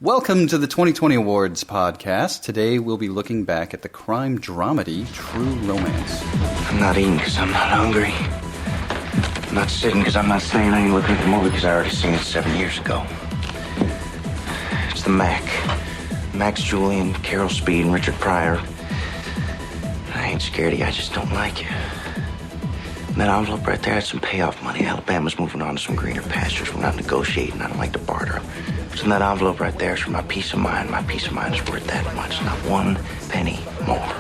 Welcome to the 2020 Awards podcast. Today we'll be looking back at the crime dramedy True Romance. I'm not eating because I'm not hungry. I'm not sitting because I'm not saying I ain't looking at the movie because I already seen it 7 years ago. It's the Mac. Max Julian, Carol Speed, and Richard Pryor. I ain't scared of you, I just don't like you. And that envelope right there, that's some payoff money. Alabama's moving on to some greener pastures. We're not negotiating. I don't like to barter. What's in that envelope right there is for my peace of mind. My peace of mind is worth that much, not 1 penny more.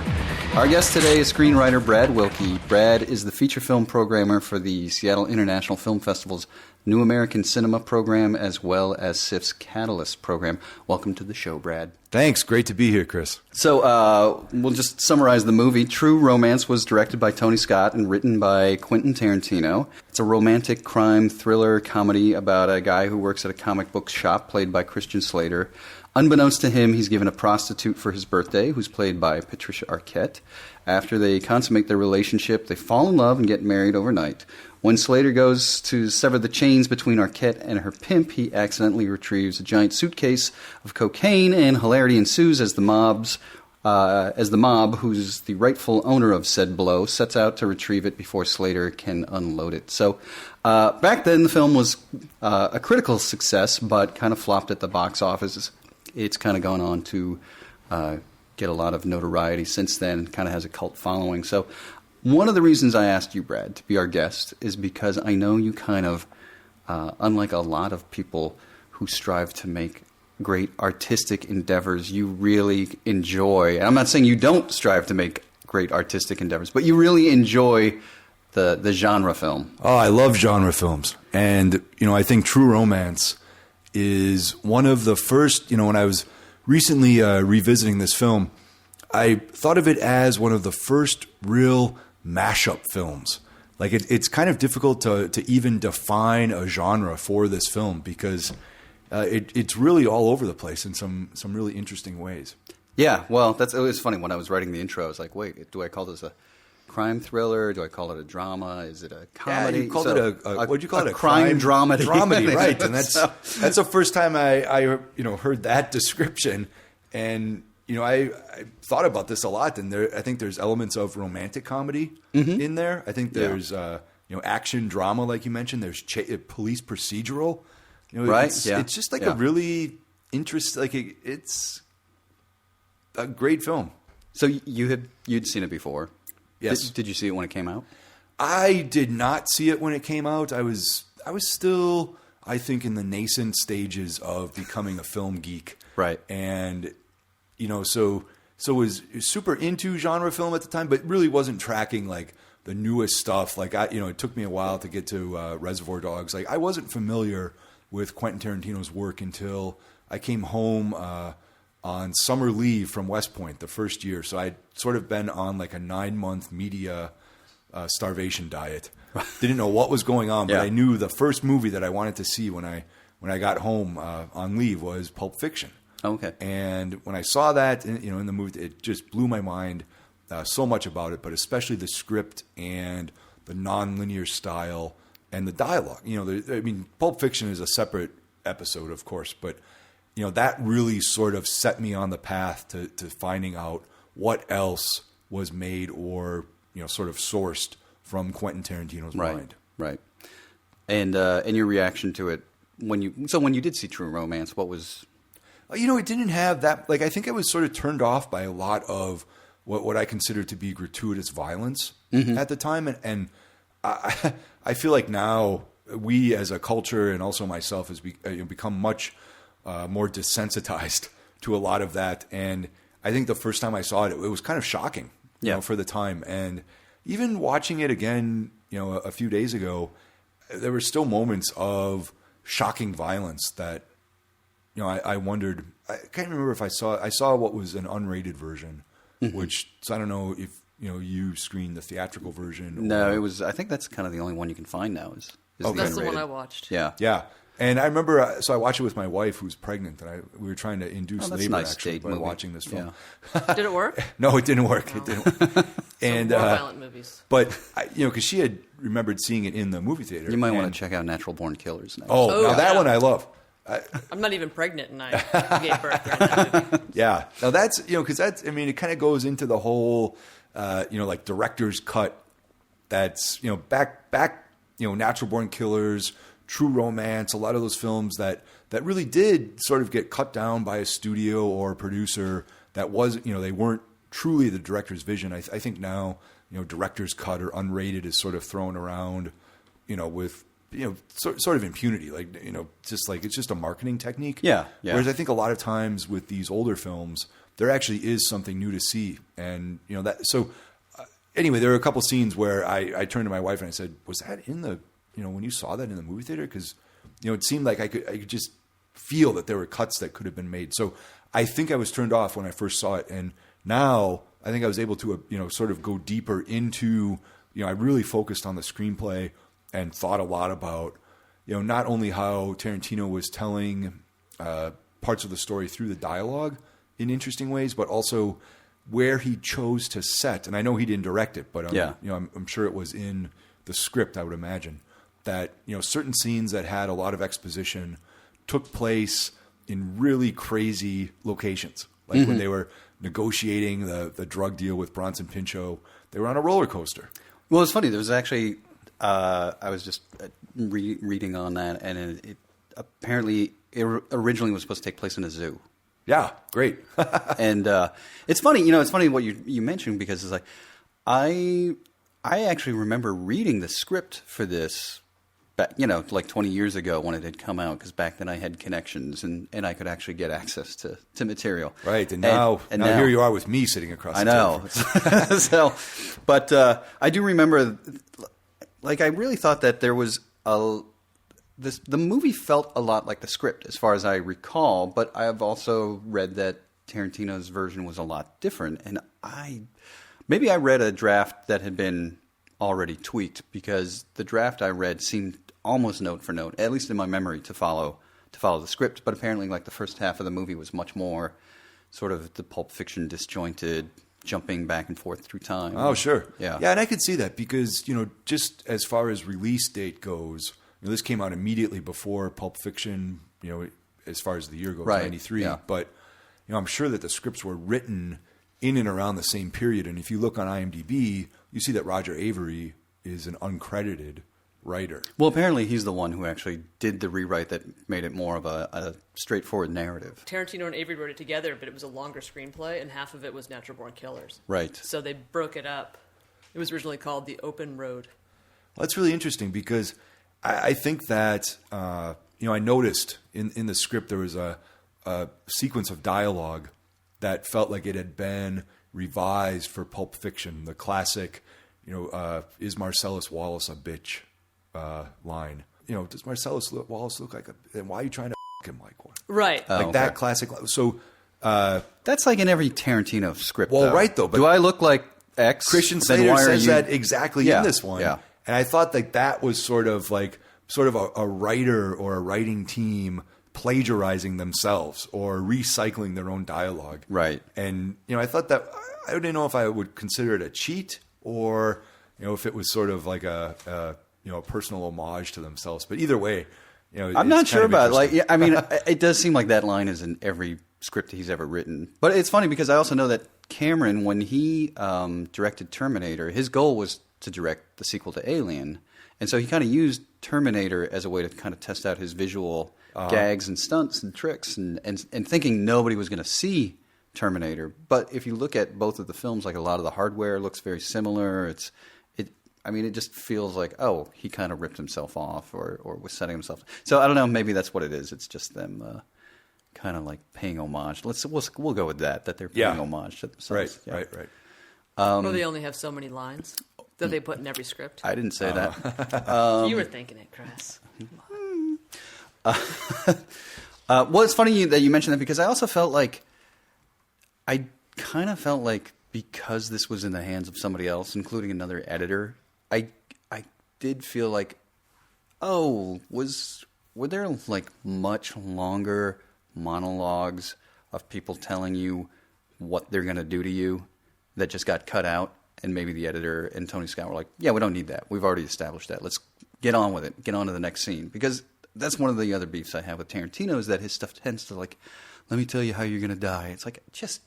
Our guest today is screenwriter Brad Wilke. Brad is the feature film programmer for the Seattle International Film Festival's New American Cinema program, as well as SIF's Catalyst program. Welcome to the show, Brad. Thanks. Great to be here, Kris. So we'll just summarize the movie. True Romance was directed by Tony Scott and written by Quentin Tarantino. It's a romantic crime thriller comedy about a guy who works at a comic book shop played by Christian Slater. Unbeknownst to him, he's given a prostitute for his birthday, who's played by Patricia Arquette. After they consummate their relationship, they fall in love and get married overnight. When Slater goes to sever the chains between Arquette and her pimp, he accidentally retrieves a giant suitcase of cocaine, and hilarity ensues as the mob, who's the rightful owner of said blow, sets out to retrieve it before Slater can unload it. So back then, the film was a critical success, but kind of flopped at the box office. It's kind of gone on to get a lot of notoriety since then, kind of has a cult following. So one of the reasons I asked you, Brad, to be our guest is because I know you kind of, unlike a lot of people who strive to make great artistic endeavors, you really enjoy, and I'm not saying you don't strive to make great artistic endeavors, but you really enjoy the genre film. Oh, I love genre films. And, I think True Romance is one of the first, when I was recently revisiting this film, I thought of it as one of the first real mashup films. Like it's kind of difficult to even define a genre for this film because it's really all over the place in some really interesting ways. Yeah, well, it was funny when I was writing the intro. I was like, wait, do I call this a crime thriller? Do I call it a drama? Is it a comedy? Yeah, you called it what'd you call it? A crime dramedy. Dramedy, right? And that's the first time I heard that description, and I thought about this a lot, and I think there's elements of romantic comedy in there. I think there's action drama, like you mentioned. There's police procedural. Right? It's just like a really interesting. It's a great film. So you'd seen it before. Yes. Did you see it when it came out? I did not see it when it came out. I was still, I think, in the nascent stages of becoming a film geek. Right. And, so was super into genre film at the time, but really wasn't tracking like the newest stuff. Like it took me a while to get to Reservoir Dogs. Like I wasn't familiar with Quentin Tarantino's work until I came home on summer leave from West Point the first year. So I'd sort of been on like a 9-month media starvation diet. Didn't know what was going on, but I knew the first movie that I wanted to see when I got home on leave was Pulp Fiction. Okay. And when I saw that, in the movie, it just blew my mind so much about it, but especially the script and the nonlinear style and the dialogue. Pulp Fiction is a separate episode, of course, but that really sort of set me on the path to finding out what else was made or, sort of sourced from Quentin Tarantino's mind. Right. And your reaction to it when you did see True Romance, what was? It didn't have that. Like, I think I was sort of turned off by a lot of what I consider to be gratuitous violence at the time, and I feel like now we as a culture and also myself has become much more desensitized to a lot of that. And I think the first time I saw it, it was kind of shocking, for the time. And even watching it again, a few days ago, there were still moments of shocking violence that, I wondered. I can't remember if I saw what was an unrated version, which, so I don't know if, you screened the theatrical version. No, it was, I think that's kind of the only one you can find now is okay. That's the one I watched. Yeah. Yeah. And I remember, so I watched it with my wife, who's pregnant, and we were trying to induce labor nice actually by movie. watching this film. Yeah. Did it work? No, it didn't work. It didn't work. And more violent movies. But because she had remembered seeing it in the movie theater. You might want to check out Natural Born Killers now. Now that one I love. I'm not even pregnant, and I gave birth during that movie. Yeah. Now that's, because that's, I mean, it kind of goes into the whole, like director's cut. That's, back, Natural Born Killers, True Romance, a lot of those films that really did sort of get cut down by a studio or a producer that was, they weren't truly the director's vision. I think now, director's cut or unrated is sort of thrown around, with, sort of impunity, like, just like it's just a marketing technique. Yeah. Whereas I think a lot of times with these older films, there actually is something new to see. And, anyway, there were a couple scenes where I turned to my wife and I said, was that in the, when you saw that in the movie theater? Because, it seemed like I could just feel that there were cuts that could have been made. So I think I was turned off when I first saw it. And now I think I was able to, sort of go deeper into, I really focused on the screenplay and thought a lot about, not only how Tarantino was telling parts of the story through the dialogue in interesting ways, but also where he chose to set. And I know he didn't direct it, but I'm sure it was in the script, I would imagine, that, certain scenes that had a lot of exposition took place in really crazy locations. Like when they were negotiating the drug deal with Bronson Pinchot, they were on a roller coaster. Well, it's funny. There was actually, I was just reading on that, and it apparently originally was supposed to take place in a zoo. Yeah, great. And it's funny, it's funny what you mentioned, because it's like, I actually remember reading the script for this, like 20 years ago when it had come out, because back then I had connections and I could actually get access to material. Right, and now here you are with me sitting across the table. So, but I do remember, like, I really thought that there was the movie felt a lot like the script, as far as I recall, but I've also read that Tarantino's version was a lot different, and maybe I read a draft that had been already tweaked, because the draft I read seemed almost note for note, at least in my memory, to follow the script. But apparently, like, the first half of the movie was much more sort of the Pulp Fiction disjointed, jumping back and forth through time. Oh, sure. Yeah, and I could see that, because, just as far as release date goes, this came out immediately before Pulp Fiction, as far as the year goes, right. 93. Yeah. But, I'm sure that the scripts were written in and around the same period. And if you look on IMDb, you see that Roger Avary is an uncredited writer. Well, apparently he's the one who actually did the rewrite that made it more of a straightforward narrative. Tarantino and Avary wrote it together, but it was a longer screenplay, and half of it was Natural Born Killers. Right. So they broke it up. It was originally called The Open Road. Well, that's really interesting, because I think that, I noticed in the script there was a sequence of dialogue that felt like it had been revised for Pulp Fiction, the classic, is Marcellus Wallace a bitch line. Does Marcellus Wallace look like and why are you trying to him like one? Right. That classic. So that's like in every Tarantino script. Well, though. right, though. But do I look like X? Christian Then Slater why are says you... that exactly in this one. Yeah. And I thought that was sort of a writer or a writing team plagiarizing themselves or recycling their own dialogue. Right. And, I thought that, I didn't know if I would consider it a cheat or, if it was sort of like a personal homage to themselves. But either way, I'm not sure about it. I mean, it does seem like that line is in every script he's ever written. But it's funny, because I also know that Cameron, when he directed Terminator, his goal was to direct the sequel to Alien. And so he kind of used Terminator as a way to kind of test out his visual gags and stunts and tricks, and thinking nobody was going to see Terminator. But if you look at both of the films, like, a lot of the hardware looks very similar. It just feels like, oh, he kind of ripped himself off or was setting himself. So I don't know, maybe that's what it is. It's just them kind of like paying homage. We'll go with that they're paying homage to themselves. Right. Well, they only have so many lines that they put in every script. I didn't say that. You were thinking it, Kris. Well, it's funny that you mentioned that, because I also felt like, because this was in the hands of somebody else, including another editor, I did feel like, were there like much longer monologues of people telling you what they're going to do to you that just got cut out? And maybe the editor and Tony Scott were like, yeah, we don't need that. We've already established that. Let's get on with it. Get on to the next scene. Because that's one of the other beefs I have with Tarantino is that his stuff tends to like, let me tell you how you're going to die. It's like, just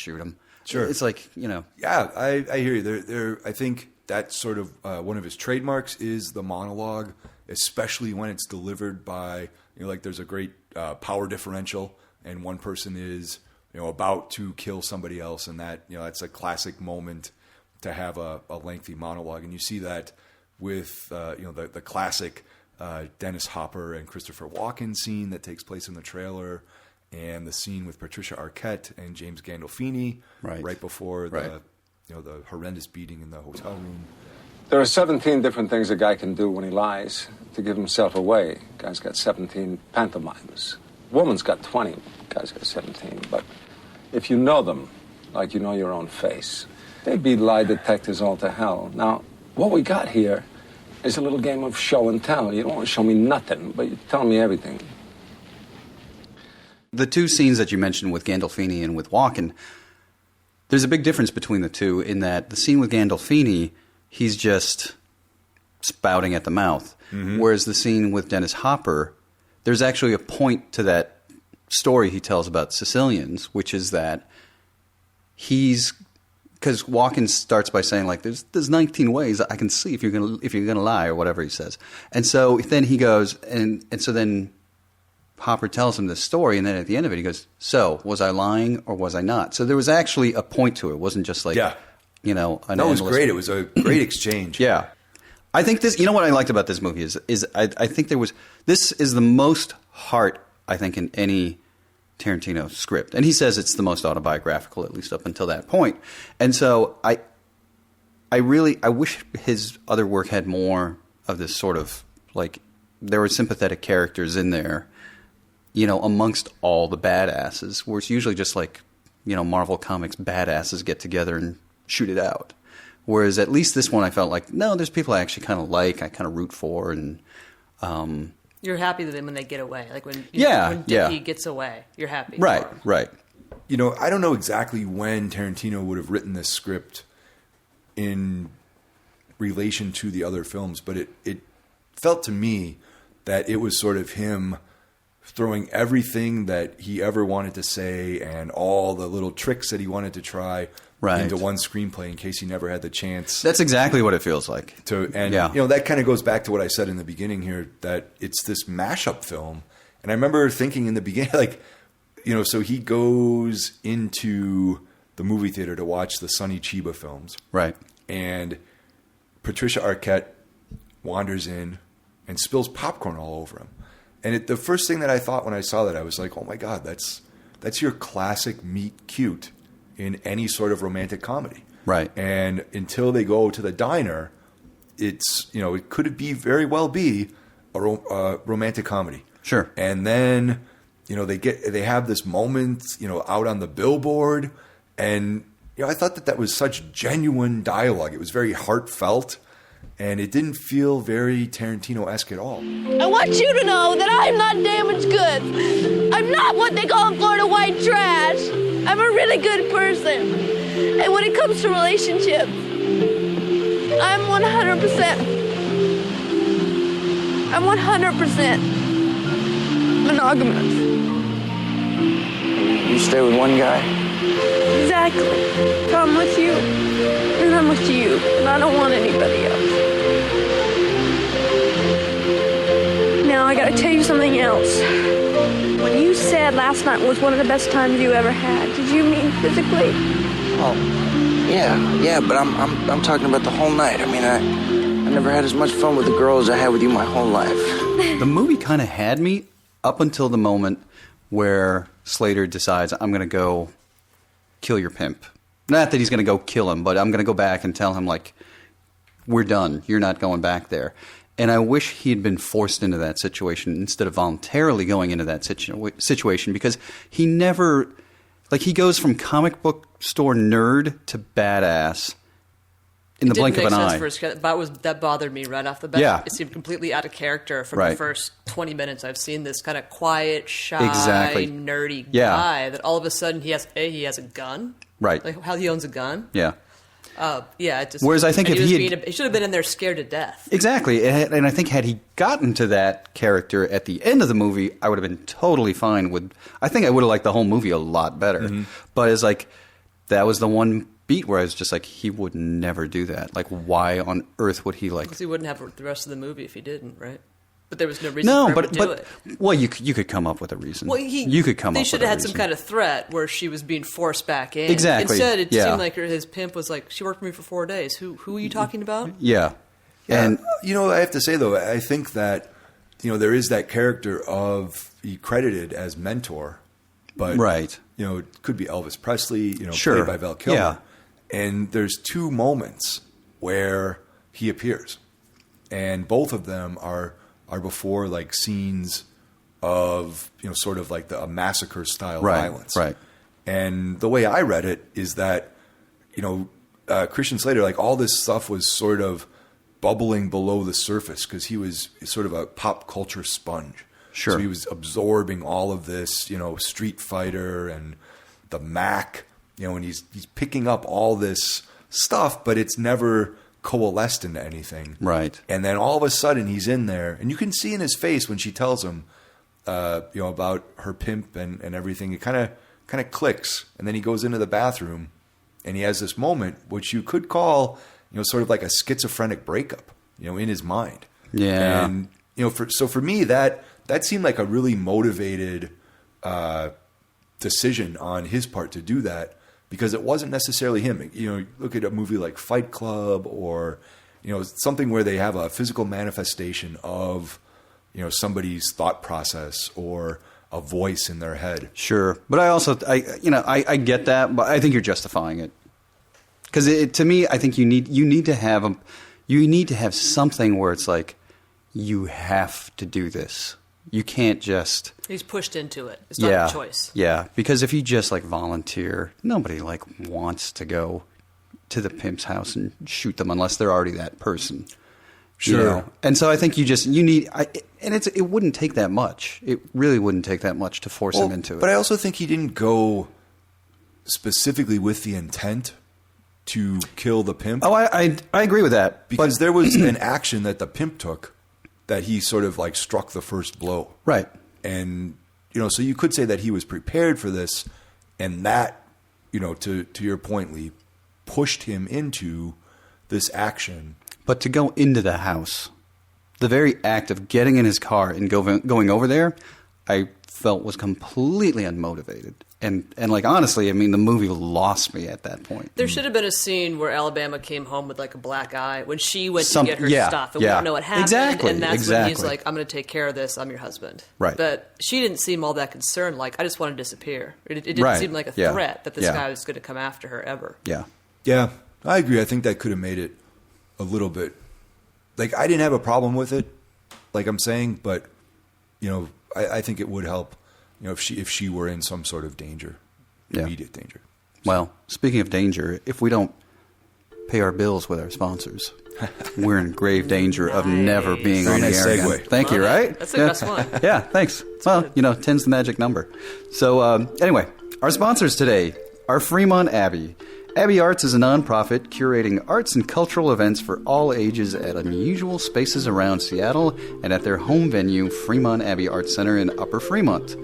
shoot him. Sure. It's like, you know. Yeah, I hear you. I think that's sort of one of his trademarks is the monologue, especially when it's delivered by, you know, like there's a great power differential and one person is, you know, about to kill somebody else, and that, you know, that's a classic moment to have a lengthy monologue. And you see that with, you know, the classic Dennis Hopper and Christopher Walken scene that takes place in the trailer, and the scene with Patricia Arquette and James Gandolfini right before the you know, the horrendous beating in the hotel room. There are 17 different things a guy can do when he lies to give himself away. Guy's got 17 pantomimes. Woman's got 20. Guy's got 17. But if you know them, like you know your own face, they'd be lie detectors all to hell. Now, what we got here is a little game of show and tell. You don't want to show me nothing, but you're telling me everything. The two scenes that you mentioned with Gandolfini and with Walken, there's a big difference between the two in that the scene with Gandolfini, he's just spouting at the mouth. Mm-hmm. Whereas the scene with Dennis Hopper, there's actually a point to that story he tells about Sicilians, which is that because Walken starts by saying like, there's 19 ways I can see if you're gonna lie or whatever he says. And so then he goes, and so then Hopper tells him this story, and then at the end of it, he goes, so, was I lying or was I not? So there was actually a point to it. It wasn't just like, you know, an That was endless... great. It was a great exchange. Yeah. I think this, you know what I liked about this movie is I think this is the most heart, I think, in any Tarantino script. And he says it's the most autobiographical, at least up until that point. And so I wish his other work had more of this sort of, like, there were sympathetic characters in there, you know, amongst all the badasses, where it's usually just like, you know, Marvel Comics badasses get together and shoot it out. Whereas at least this one I felt like, no, there's people I actually kind of like, I kind of root for. And you're happy with them when they get away. Like when Dickie gets away, you're happy. Right. You know, I don't know exactly when Tarantino would have written this script in relation to the other films, but it felt to me that it was sort of him throwing everything that he ever wanted to say and all the little tricks that he wanted to try into one screenplay in case he never had the chance. That's exactly what it feels like. You know, that kind of goes back to what I said in the beginning here, that it's this mashup film. And I remember thinking in the beginning, like, you know, so he goes into the movie theater to watch the Sonny Chiba films. Right. And Patricia Arquette wanders in and spills popcorn all over him. And the first thing that I thought when I saw that, I was like, oh my God, that's your classic meet cute in any sort of romantic comedy. Right. And until they go to the diner, it's, you know, it could very well be a romantic comedy. Sure. And then, you know, they have this moment, you know, out on the billboard, and, you know, I thought that was such genuine dialogue. It was very heartfelt. And it didn't feel very Tarantino-esque at all. I want you to know that I'm not damaged goods. I'm not what they call in Florida white trash. I'm a really good person. And when it comes to relationships, I'm 100% monogamous. You stay with one guy? Exactly. So I'm with you, and I'm with you, and I don't want anybody else. Now, I gotta tell you something else. When you said last night was one of the best times you ever had, did you mean physically? Oh, yeah, but I'm talking about the whole night. I mean, I never had as much fun with a girl as I had with you my whole life. The movie kind of had me up until the moment where Slater decides, I'm going to go kill your pimp. Not that he's going to go kill him, but I'm going to go back and tell him, like, we're done. You're not going back there. And I wish he had been forced into that situation instead of voluntarily going into that situation, because he never, like, he goes from comic book store nerd to badass in the blink of an eye. That bothered me right off the bat. Yeah. It seemed completely out of character from the first 20 minutes. I've seen this kind of quiet, shy, nerdy guy that all of a sudden he has a gun. Right. Like how he owns a gun. Yeah. Yeah. It just, whereas I think if he should have been in there scared to death. Exactly. And I think had he gotten to that character at the end of the movie, I would have been totally fine with... I think I would have liked the whole movie a lot better. Mm-hmm. But it's like, that was the one beat where I was just like, he would never do that. Like, why on earth would he like... Because he wouldn't have the rest of the movie if he didn't, right? But there was no reason for him to do it. Well, you could come up with a reason. Well, you could come up with a reason. They should have had some kind of threat where she was being forced back in. Exactly. Instead, it seemed like his pimp was like, she worked for me for 4 days. Who are you talking about? Yeah. And, I have to say, though, I think that, there is that character of he credited as mentor. But, right. It could be Elvis Presley, sure. played by Val Kilmer. Yeah. And there's 2 moments where he appears. And both of them are before like scenes of sort of like a massacre style violence, right? And the way I read it is that Christian Slater, like all this stuff was sort of bubbling below the surface because he was sort of a pop culture sponge. Sure, so he was absorbing all of this, Street Fighter and the Mac, and he's picking up all this stuff, but it's never coalesced into anything. Right. And then all of a sudden he's in there, and you can see in his face when she tells him, about her pimp and everything, it kind of clicks. And then he goes into the bathroom and he has this moment, which you could call, sort of like a schizophrenic breakup, in his mind. Yeah. And, for me, that seemed like a really motivated, decision on his part to do that. Because it wasn't necessarily him. Look at a movie like Fight Club or, something where they have a physical manifestation of, somebody's thought process or a voice in their head. Sure. But I get that, but I think you're justifying it. Because to me, I think you need to have something where it's like, you have to do this. You can't just... He's pushed into it. It's not a choice. Yeah, because if you just volunteer, nobody wants to go to the pimp's house and shoot them unless they're already that person. Sure. And so I think you need... it wouldn't take that much. It really wouldn't take that much to force him into it. But I also think he didn't go specifically with the intent to kill the pimp. Oh, I agree with that. Because there was an action that the pimp took that he sort of struck the first blow. Right. And, so you could say that he was prepared for this and that, to your point, Lee, pushed him into this action. But to go into the house, the very act of getting in his car and going over there, I felt was completely unmotivated. And honestly, I mean, the movie lost me at that point. There should have been a scene where Alabama came home with a black eye when she went to get her stuff. And we don't know what happened. Exactly. And that's when he's like, I'm going to take care of this. I'm your husband. Right. But she didn't seem all that concerned. I just want to disappear. It didn't seem like a threat that this guy was going to come after her ever. Yeah. Yeah, I agree. I think that could have made it a little bit... I didn't have a problem with it, like I'm saying, but, I think it would help, if she were in some sort of danger. Immediate danger. Well, speaking of danger, if we don't pay our bills with our sponsors, we're in grave danger of never being on the air again. Thank you, right? That's the best one. Yeah, thanks. Well, 10's the magic number. So anyway, our sponsors today are Fremont Abbey. Abbey Arts is a nonprofit curating arts and cultural events for all ages at unusual spaces around Seattle and at their home venue, Fremont Abbey Arts Center in Upper Fremont.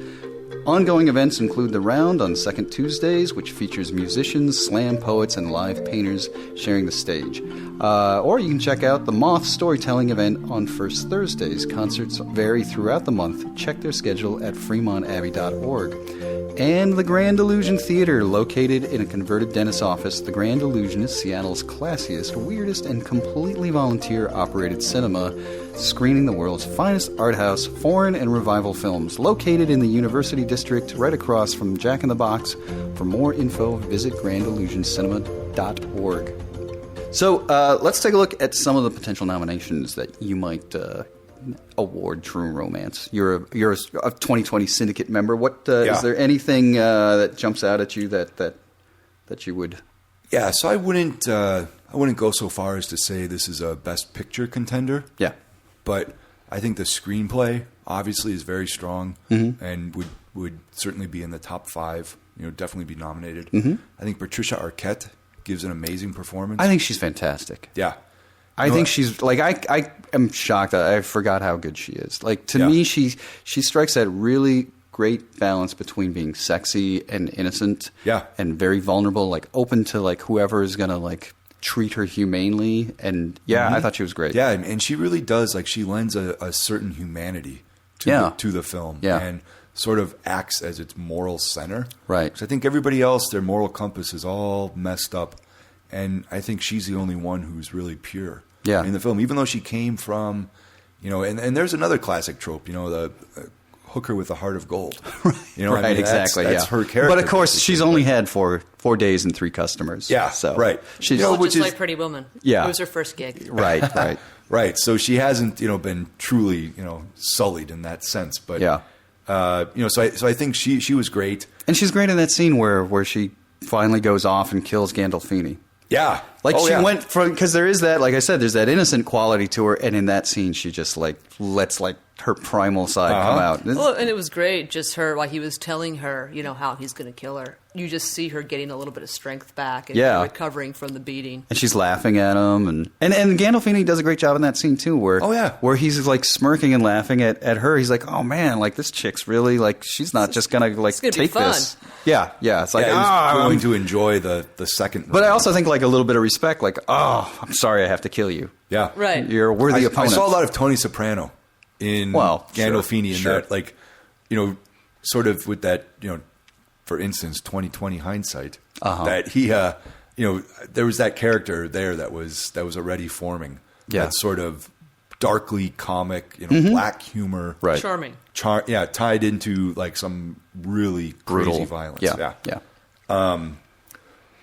Ongoing events include The Round on second Tuesdays, which features musicians, slam poets, and live painters sharing the stage. Or you can check out the Moth Storytelling event on first Thursdays. Concerts vary throughout the month. Check their schedule at fremontabbey.org. And the Grand Illusion Theater, located in a converted dentist's office. The Grand Illusion is Seattle's classiest, weirdest, and completely volunteer-operated cinema, screening the world's finest art house, foreign, and revival films. Located in the University District, right across from Jack in the Box. For more info, visit grandillusioncinema.org. So let's take a look at some of the potential nominations that you might award True Romance. You're a 2020 Syndicate member. What is there anything that jumps out at you that you would? Yeah, so I wouldn't go so far as to say this is a Best Picture contender. Yeah, but I think the screenplay obviously is very strong and would certainly be in the top 5. Definitely be nominated. I think Patricia Arquette gives an amazing performance. I think she's fantastic. Yeah. I think she's like I am shocked. I forgot how good she is. Like to me, she strikes that really great balance between being sexy and innocent. Yeah. And very vulnerable, like open to like whoever is gonna like treat her humanely. And I thought she was great. Yeah, and she really does, like, she lends a certain humanity to the film. Yeah. And sort of acts as its moral center. Right. Because I think everybody else, their moral compass is all messed up. And I think she's the only one who's really pure in the film, even though she came from, and there's another classic trope, the hooker with a heart of gold. Right, exactly. That's her character. But of course, she's only had 4 days and 3 customers. Yeah, so right. She's just like Pretty Woman. Yeah. It was her first gig. Right. Right. So she hasn't, been truly, sullied in that sense. But so I think she was great. And she's great in that scene where she finally goes off and kills Gandolfini. Yeah. Like she went from, because there is that, like I said, there's that innocent quality to her, and in that scene she just like lets like her primal side come out. Well, and it was great, just her, while he was telling her, how he's going to kill her. You just see her getting a little bit of strength back and recovering from the beating. And she's laughing at him, and Gandolfini does a great job in that scene too, where he's like smirking and laughing at her. He's like, oh man, like this chick's really like, she's not just gonna like take this. Yeah. It's like, I'm going to enjoy the second. But I also think like a little bit of respect, like, oh, I'm sorry I have to kill you. Yeah. Right. You're a worthy opponent. I saw a lot of Tony Soprano in Gandolfini, sure. and that, like, sort of with that, for instance, 20/20 hindsight, that he, there was that character there that was already forming. Yeah. That sort of darkly comic, black humor. Right. Charming. Tied into like some really brutal crazy violence. Yeah.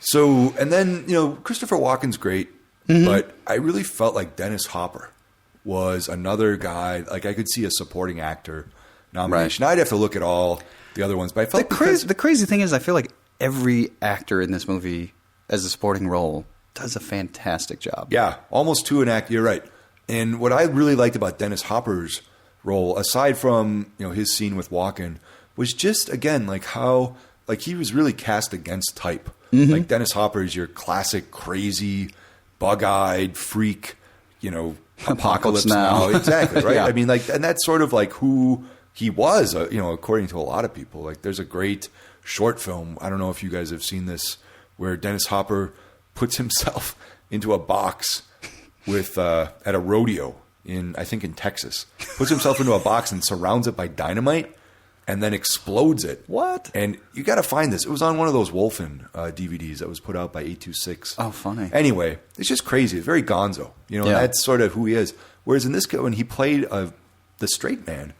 So, and then, Christopher Walken's great, but I really felt like Dennis Hopper was another guy. Like, I could see a supporting actor nomination. I'd have to look at all the other ones, but I felt the crazy thing is I feel like every actor in this movie as a supporting role does a fantastic job. Yeah, almost to an act. You're right. And what I really liked about Dennis Hopper's role, aside from, his scene with Walken, was just, again, like how, like, he was really cast against type. Like, Dennis Hopper is your classic crazy, bug-eyed freak, Apocalypse Now. Exactly, right? Yeah. I mean, like, and that's sort of like who he was, according to a lot of people. Like, there's a great short film, I don't know if you guys have seen this, where Dennis Hopper puts himself into a box with at a rodeo in Texas. Puts himself into a box and surrounds it by dynamite and then explodes it. What? And you got to find this. It was on one of those Wolfen DVDs that was put out by 826. Oh, funny. Anyway, it's just crazy. It's very gonzo. That's sort of who he is. Whereas in this, when he played the straight man,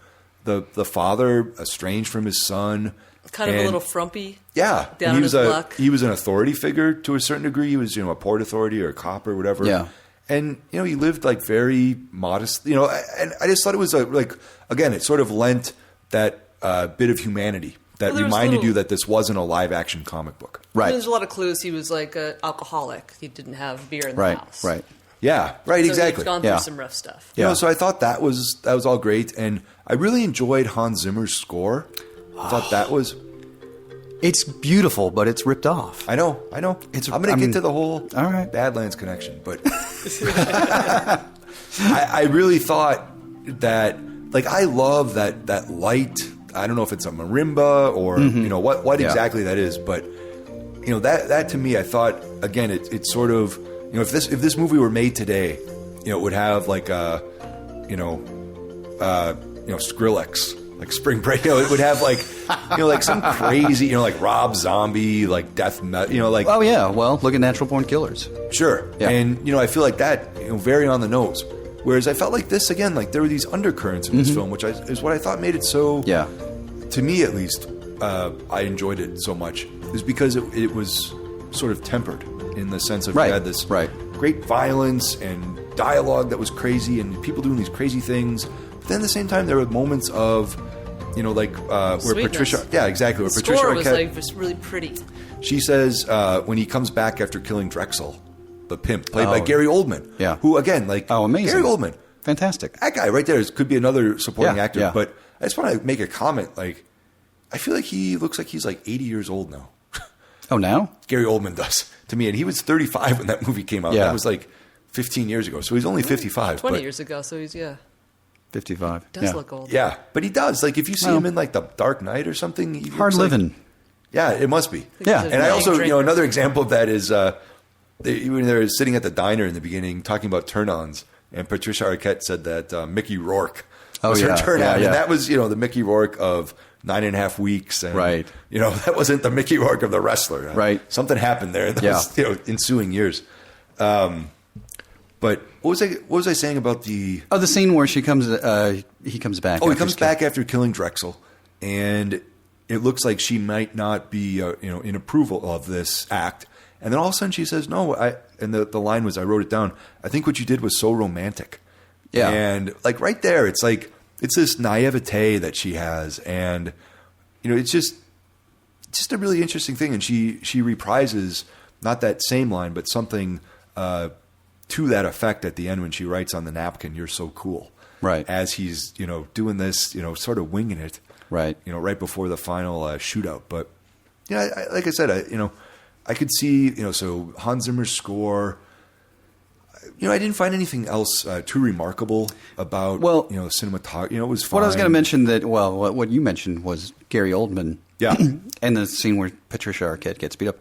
the father estranged from his son. Kind of a little frumpy. Yeah. Down on his luck. He was an authority figure to a certain degree. He was, a port authority or a cop or whatever. Yeah. And, he lived like very modest, and I just thought it was again, it sort of lent that bit of humanity that reminded you that this wasn't a live action comic book. Right. There's a lot of clues. He was like an alcoholic. He didn't have beer in the house. Right. Yeah. Right. So exactly. He's gone through some rough stuff. Yeah. So I thought that was all great. And I really enjoyed Hans Zimmer's score. I thought that was... It's beautiful, but it's ripped off. I know. I'm going to get to the whole Badlands connection, but I really thought that, like, I love that light. I don't know if it's a marimba or what exactly that is, but that to me, I thought, again, it's sort of, if this movie were made today, it would have like Skrillex. Like Spring Break, it would have like, like some crazy, like Rob Zombie, like death metal, like. Oh yeah, well, look at Natural Born Killers. Sure, yeah. And I feel like that, very on the nose. Whereas I felt like this again, like there were these undercurrents in this film, which is what I thought made it so. Yeah. To me, at least, I enjoyed it so much. Is because it was sort of tempered in the sense of you had this great violence and dialogue that was crazy and people doing these crazy things. Then at the same time, there were moments of, where Sweetness. Patricia... Yeah, exactly. Where The Patricia score was Arquette, just really pretty. She says when he comes back after killing Drexel, the pimp, played by Gary Oldman. Yeah. Who, again, amazing. Gary Oldman. Fantastic. That guy right there could be another supporting actor. Yeah. But I just want to make a comment. Like, I feel like he looks like he's like 80 years old now. Oh, now? Gary Oldman does to me. And he was 35 when that movie came out. Yeah. That was like 15 years ago. So he's only 55. 20 years ago, so he's, 55. Does look old. Yeah, but he does. Like, if you see him in, like, The Dark Knight or something. He Hard looks living. Like, yeah, it must be. Yeah. And I also, another example of that is when they were sitting at the diner in the beginning talking about turn-ons, and Patricia Arquette said that Mickey Rourke was her turn-on. Yeah. And that was, the Mickey Rourke of 9.5 Weeks. And, Right. That wasn't the Mickey Rourke of The Wrestler. Right. Something happened there in those ensuing years. But what was I saying about the... Oh, the scene where he comes back. he comes back after killing Drexel, and it looks like she might not be, in approval of this act. And then all of a sudden she says, no, and the line was, I wrote it down, I think what you did was so romantic. Yeah. And like right there, it's like, it's this naivete that she has. And, it's just a really interesting thing. And she reprises not that same line, but something to that effect at the end when she writes on the napkin, "You're so cool." Right. As he's, doing this, sort of winging it. Right. Right before the final shootout. But, like I said, I could see, so Hans Zimmer's score. I didn't find anything else too remarkable about, cinematography. It was fine. What I was going to mention what you mentioned was Gary Oldman. Yeah. And the scene where Patricia Arquette gets beat up.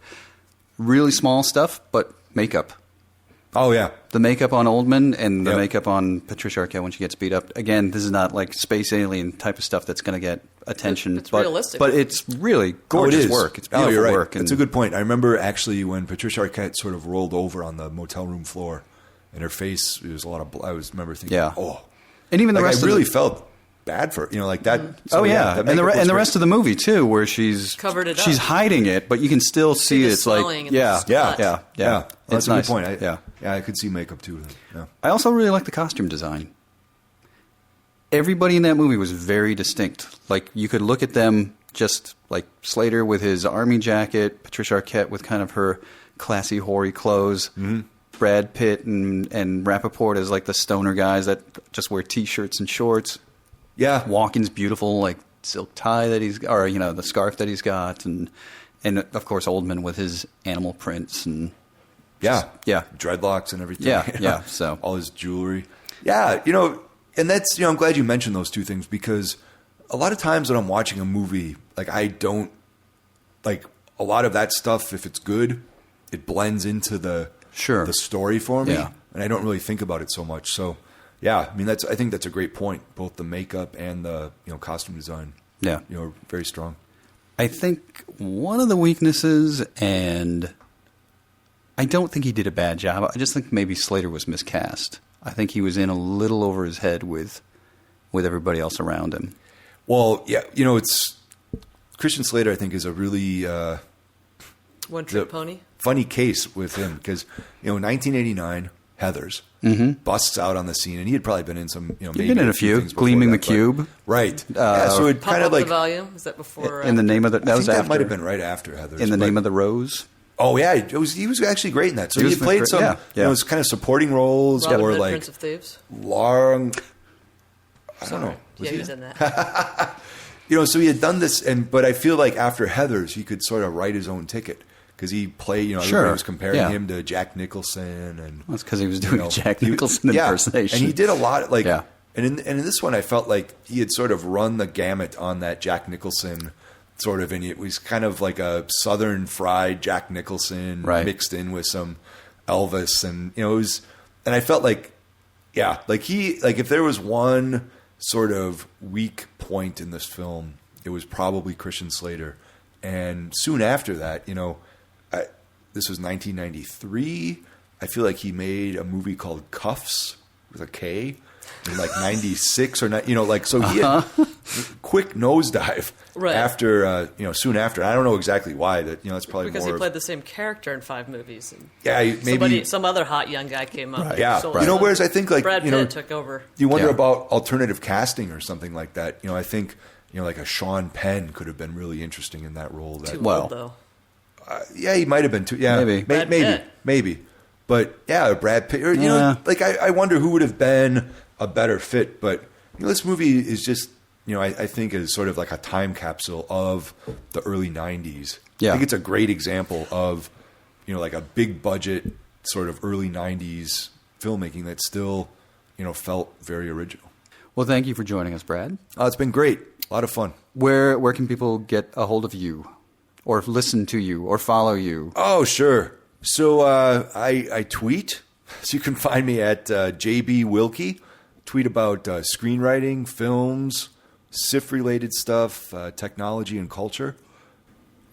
Really small stuff, but makeup. Oh, yeah. The makeup on Oldman and the makeup on Patricia Arquette when she gets beat up. Again, this is not like space alien type of stuff that's going to get attention. It's realistic. But it's really gorgeous work. It's beautiful you're right. work. It's a good point. I remember actually when Patricia Arquette sort of rolled over on the motel room floor, and her face, it was a lot of blood. I remember thinking, And even the rest I really felt bad for like that. So, that and the rest of the movie too, where she's covered it up. She's hiding it, but you can still see the it's like swelling and yeah. Well, that's It's a good nice. point. I could see makeup too. Yeah. I also really like the costume design. Everybody in that movie was very distinct. Like you could look at them just like Slater with his army jacket, Patricia Arquette with kind of her classy, hoary clothes. Mm-hmm. Brad Pitt and Rappaport as like the stoner guys that just wear T-shirts and shorts. Yeah. Walken's beautiful, like silk tie that he's, or the scarf that he's got, and of course Oldman with his animal prints and dreadlocks and everything. Yeah. So all his jewelry. Yeah, and that's I'm glad you mentioned those two things because a lot of times when I'm watching a movie, like I don't like a lot of that stuff. If it's good, it blends into the story for me, and I don't really think about it so much. So, yeah, I mean I think that's a great point. Both the makeup and the costume design, very strong. I think one of the weaknesses, and I don't think he did a bad job. I just think maybe Slater was miscast. I think he was in a little over his head with everybody else around him. Well, yeah, it's Christian Slater. I think is a really one-trick pony. Funny case with him because 1989 Heathers busts out on the scene, and he had probably been in some maybe been in a few Gleaming the Cube, right? So it kind of like the volume. Is that before? In the name of the that might have been right after Heathers. In the Name of the Rose. Oh yeah, he was actually great in that. So he played some it was kind of supporting roles or like Prince of Thieves. Long. I don't know. He was in that. So he had done this, but I feel like after Heathers, he could sort of write his own ticket. Because he played, everybody was comparing him to Jack Nicholson, and that's because he was doing a Jack Nicholson impersonation. And he did a lot, and in this one, I felt like he had sort of run the gamut on that Jack Nicholson sort of, and it was kind of like a Southern fried Jack Nicholson mixed in with some Elvis, and it was, and I felt like, if there was one sort of weak point in this film, it was probably Christian Slater, and soon after that, this was 1993. I feel like he made a movie called Cuffs with a K in like 96 or not. So he had quick nosedive after, soon after. I don't know exactly why. That's probably because more he played the same character in 5 movies. And maybe some other hot young guy came up. Right. Yeah, whereas I think like Brad Pitt took over. You wonder about alternative casting or something like that. I think like a Sean Penn could have been really interesting in that role. Too old though. He might have been too. Yeah, maybe. But yeah, Brad Pitt. Or, I wonder who would have been a better fit. But this movie is just, I think is sort of like a time capsule of the early '90s. I think it's a great example of, like a big budget sort of early 90s filmmaking that still, felt very original. Well, thank you for joining us, Brad. It's been great. A lot of fun. Where can people get a hold of you or listen to you or follow you? Oh, sure. So I tweet. So you can find me at JB Wilke. Tweet about screenwriting, films, SIF-related stuff, technology and culture.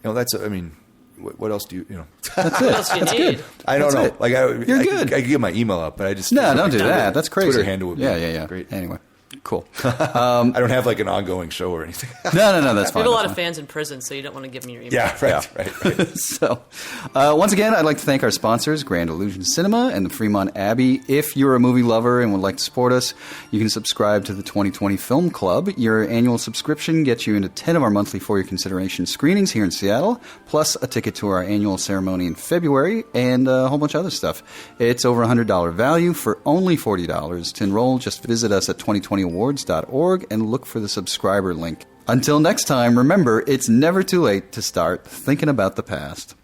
What else do you? That's it. What else do you need? Good. I don't know. It. Like You're good. I could give my email up, but I just don't do that. That's crazy. Twitter handle would be great. Anyway, cool. I don't have like an ongoing show or anything. No, that's fine. You have a lot of fans in prison, so you don't want to give them your email. Yeah, right. So, once again, I'd like to thank our sponsors, Grand Illusion Cinema and the Fremont Abbey. If you're a movie lover and would like to support us, you can subscribe to the 2020 Film Club. Your annual subscription gets you into 10 of our monthly for your consideration screenings here in Seattle, plus a ticket to our annual ceremony in February and a whole bunch of other stuff. It's over $100 value for only $40. To enroll, just visit us at 2020awards.org and look for the subscriber link. Until next time, remember, it's never too late to start thinking about the past.